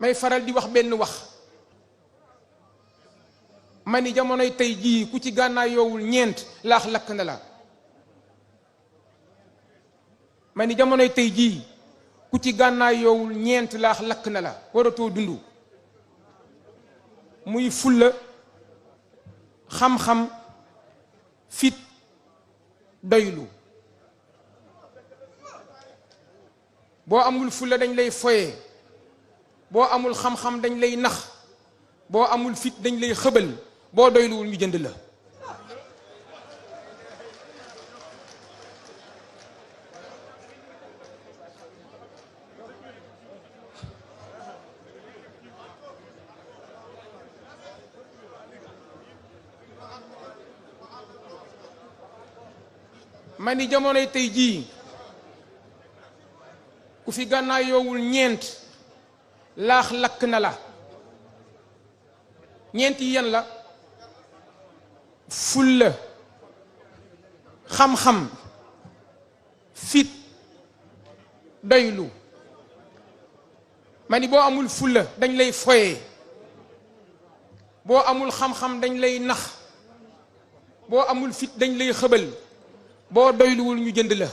may faral di wax benn wax ma ni jamonoy tey jii ku ci gànnaay yoowul ñeent laax lakk na la. ma ni jamonoy tey jii ku ci gànnaay yoowul ñeent laax lakk na la waratoo dund. muy fulla xam-xam fit doylu. boo amul fulla dañ lay foye, boo amul xam-xam dañ lay nax, boo amul fit dañ lay xëbal, boo doyluwul ñu jënd la. ma ni jamonoy tey jii ku fi gànnaay yoowul ñeent laax lakk na la. ñeent yi yan la? fulla xam-xam fit doylu. ma ni boo amul fulla dañ lay foye, boo amul xam-xam dañ lay nax, boo amul fit dañ lay xëbal, boo doyluwul ñu jënd la.